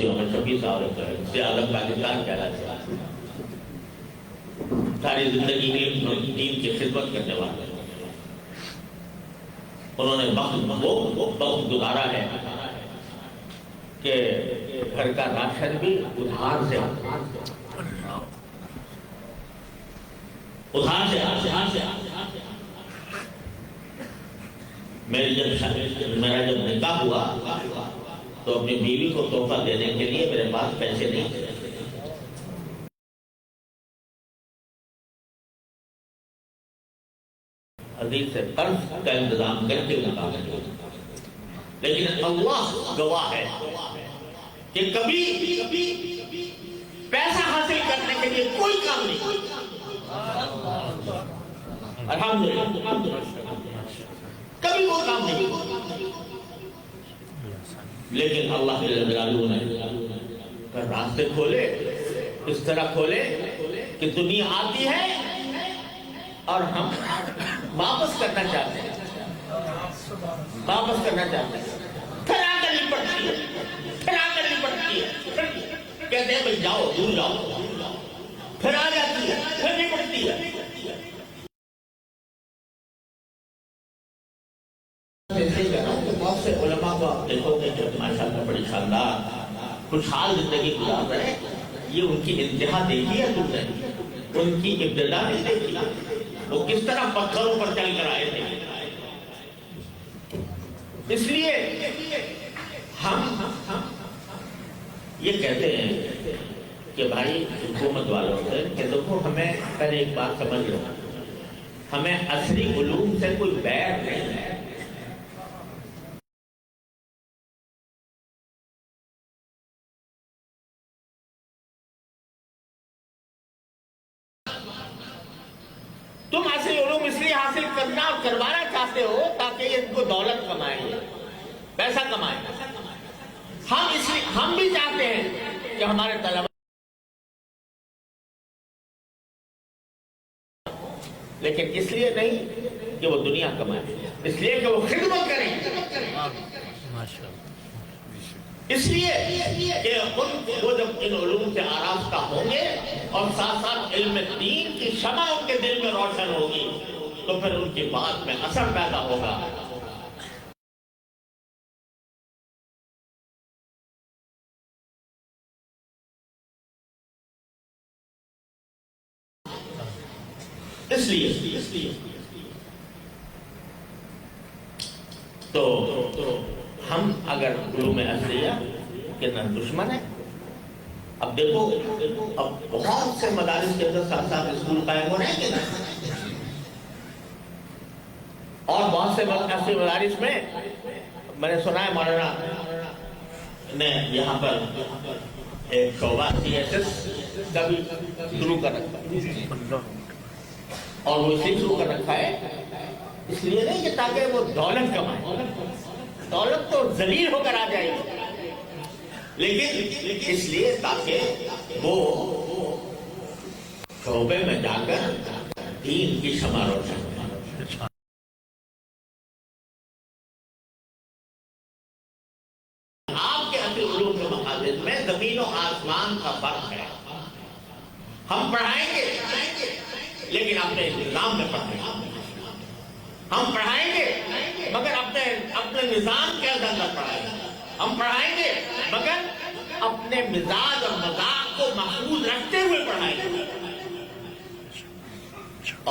مفتی محمد شفیع صاحب ہے، سے اعظم پاکستان کہلاتے ہیں، ساری زندگی دین کی خدمت کرنے والے، انہوں نے وقت گزارا ہے کہ گھر کا راشن بھی ادھار سے میرا جب نکاح ہوا تو اپنی بیوی کو تحفہ دینے کے لیے میرے پاس پیسے نہیں تھے، حدیث سے قرض کا انتظام کر کے نکاح کیا، لیکن اللہ گواہ ہے کہ کبھی پیسہ حاصل کرنے کے لیے کوئی کام نہیں، الحمدللہ کبھی کوئی کام نہیں، لیکن اللہ جل جلالہ نے راستے کھولے، اس طرح کھولے کہ دنیا آتی ہے اور ہم واپس کرنا چاہتے ہیں، پھر آ کر لپٹتی ہے، کہتے ہیں بھائی جاؤ دور جاؤ، پھر آ جاتی ہے، پھر لپٹتی ہے۔ بہت سے علماء کو آپ دیکھو گے جو ماشاءاللہ بڑی شاندار خوشحال زندگی گزار رہے ہیں، یہ ان کی انتہا دیکھی ہے تم نے، ان کی ابتدا نہیں دیکھی، وہ کس طرح پتھروں پر چل کر آئے تھے۔ اس لیے ہم یہ کہتے ہیں کہ بھائی حکومت والوں سے کہ دیکھو ہمیں پہلے ایک بات سمجھ لو، ہمیں عصری علوم سے کوئی بیر نہیں ہے، تم عصری علوم اس لیے حاصل کرنا اور کروانا چاہتے ہو تاکہ یہ ان کو دولت کمائیں، پیسہ کمائیں۔ ہم بھی چاہتے ہیں کہ ہمارے طلبہ، لیکن اس لیے نہیں کہ وہ دنیا کمائیں، اس لیے کہ وہ خدمت کریں، اس لیے کہ وہ جب ان علوم سے آراستہ ہوں گے اور ساتھ ساتھ علم دین کی شمع ان کے دل میں روشن ہوگی تو پھر ان کی بات میں اثر پیدا ہوگا۔ اس لیے تو ہم اگر علوم عصریہ کے نہ دشمن ہیں، اب دیکھو اب بہت سے مدارس کے اندر ساتھ ساتھ اسکول قائم ہو رہے ہیں کہ اور بہت سے مدارس میں میں نے سنا ہے مولانا نے یہاں پر ایک شعبہ CSS کا بھی شروع کر رکھا ہے، اور وہ اسے شروع کر رکھا ہے اس لیے نہیں کہ تاکہ وہ دولت کمائے، دولت تو ذلیل ہو کر آ جائے گی، لیکن اس لیے تاکہ وہ شعبے میں جا کر دین کی شمع روشن۔ آپ کے عقل علوم کے مقاصد میں زمین و آسمان کا فرق ہے، ہم پڑھائیں گے لیکن اپنے نظام میں پڑھائیں گے، ہم پڑھائیں گے مگر اپنے نظام کے اندر پڑھائیں گے، ہم پڑھائیں گے مگر اپنے مزاج اور مذاق کو محفوظ رکھتے ہوئے پڑھائیں گے،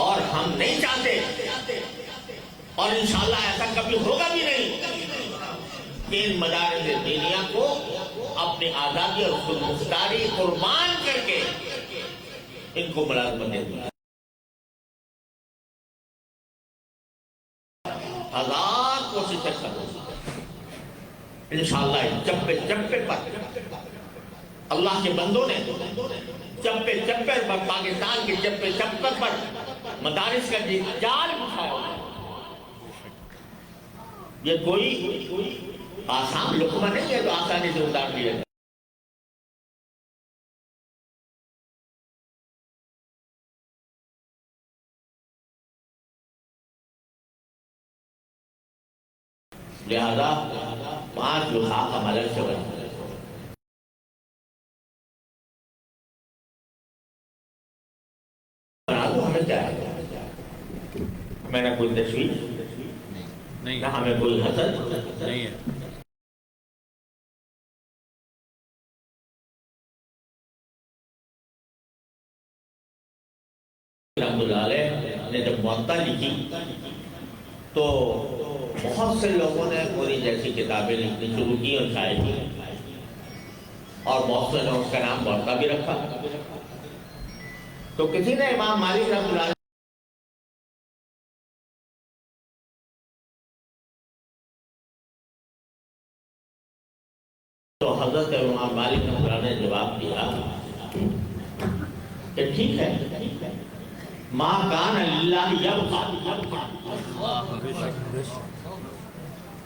اور ہم نہیں چاہتے اور انشاءاللہ ایسا کبھی ہوگا بھی نہیں کہ ان مدارس دینیہ کو اپنی آزادی اور خود مختاری قربان کر کے ان کو ملازمت دے دیا۔ ہزار کوششیں کرو، انشاءاللہ چپے پر اللہ کے بندوں نے چپے پر پاکستان کے چپے پر مدارس کا جال بچھایا۔ یہ کوئی آسان لقمہ نہیں ہے جو آسانی سے اتار دیا جائے۔ لہذا 5 لحاظ عمل سے بنا میں نہ کوئی تشویش نہیں نہ ہمیں کوئی حسد نہیں ہے. رحمۃ اللہ علیہ نے جب موطا لکھی تو بہت سے لوگوں نے پوری جیسی کتابیں لکھنی شروع کی اور شائع کی، اور بہت سے نے اس کا نام موطا بھی رکھا. تو کسی نے امام مالک رحمۃ اللہ علیہ تو حضرت امام مالک رحمۃ اللہ نے جواب دیا کہ ٹھیک ہے، ما کان للہ یبقى،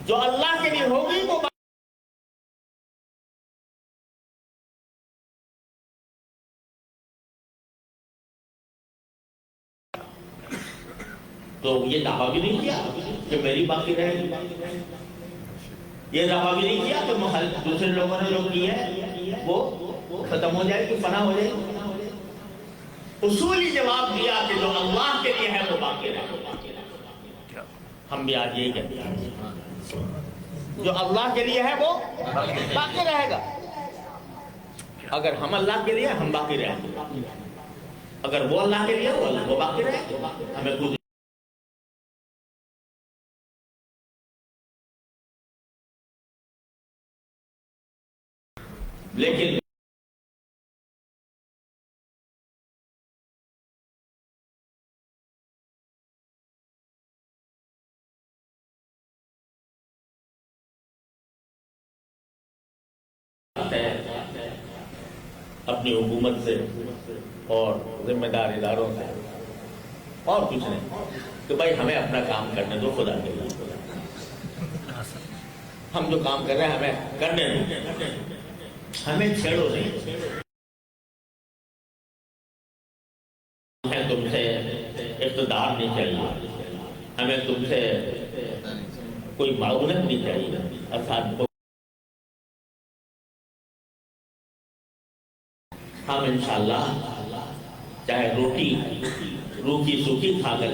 جو اللہ کے لیے ہوگی وہ تو یہ دعویٰ بھی نہیں کیا کہ میری باقی رہے گی، یہ دعویٰ بھی نہیں کیا کہ دوسرے لوگوں نے جو کی ہے وہ ختم ہو جائے گی، فنا ہو جائے گی. اصولی جواب دیا کہ جو اللہ کے لیے ہے وہ باقی رہے گا. ہم بھی آج یہی کہتے ہیں جو اللہ کے لیے ہے وہ باقی رہے گا. اگر ہم اللہ کے لیے ہم باقی رہیں گے، اگر وہ اللہ کے لیے وہ باقی رہے گا. ہمیں خود لیکن اپنی حکومت سے اور ذمہ دار اداروں سے اور کچھ نہیں کہ بھائی ہمیں اپنا کام کرنے دو خدا کے لیے، ہم جو کام کر رہے ہیں ہمیں کرنے دو، ہمیں چھیڑو نہیں. ہمیں تم سے اقتدار نہیں چاہیے، ہمیں تم سے کوئی معاونت نہیں چاہیے. ارتھات ہم انشاءاللہ چاہے روکی سوکھی کھا کر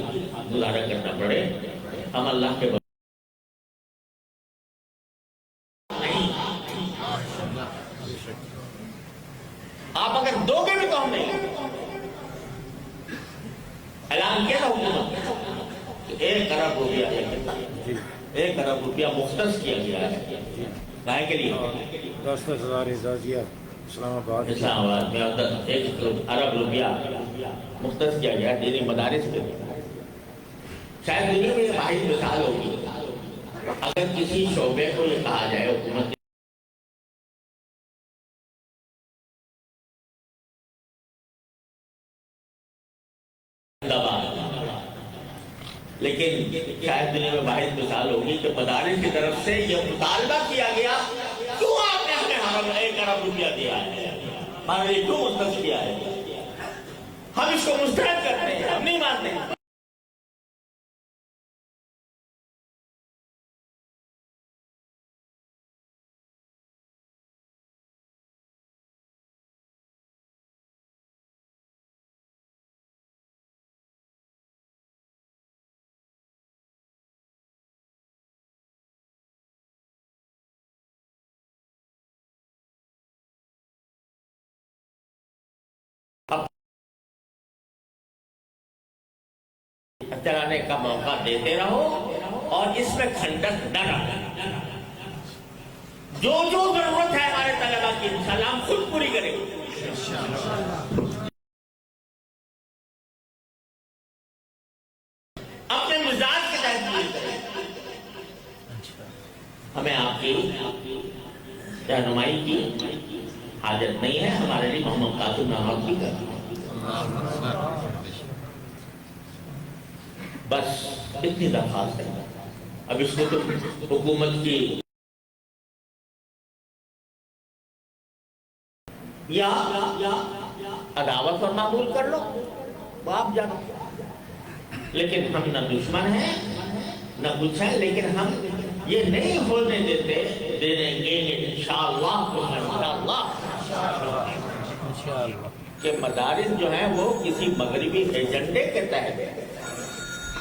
گزارا کرنا پڑے، ہم اللہ کے نہیں. آپ اگر دو گے بھی تو ہم نہیں. اعلان کیا تھا حکومت 1 ارب روپیہ 1 ارب روپیہ مختص کیا گیا ہے کائے کے لیے 10,000 اعزازیہ اسلام آباد میں 1 ارب روپیہ مختص کیا گیا دینی مدارس پہ. شاید دنیا میں یہ واحد مثال ہوگی اگر کسی شعبے کو یہ کہا جائے حکومت لیکن شاید دنیا میں واحد مثال ہوگی کہ مدارس کی طرف سے یہ مطالبہ کیا گیا کیوں آپ نے ہمیں حرم 1 ارب روپیہ دیا ہے، ہمارے لیے کیوں مختص کیا ہے. ہم اس کو مسترد کرتے ہیں، ہم نہیں مانتے. چلانے کا موقع دیتے رہو اور اس میں کھنڈک نہ رہو. جو ضرورت ہے ہمارے طلبا کی انشاءاللہ ہم خود پوری کریں گے. اپنے مزاج کے تحت پوری کریں. ہمیں آپ کی رہنمائی کی حاجت نہیں ہے. ہمارے لیے محمد قاسم نامہ بھی کرنا بس اتنی درخواست ہے. اب اس کو تو حکومت کی یا عداوت اور معمول کر لو وہ آپ جانو، لیکن ہم نہ دشمن ہیں نہ کچھ ہے. لیکن ہم یہ نہیں ہونے دیتے دے دیں گے انشاءاللہ کہ مدارس جو ہیں وہ کسی مغربی ایجنڈے کے تحت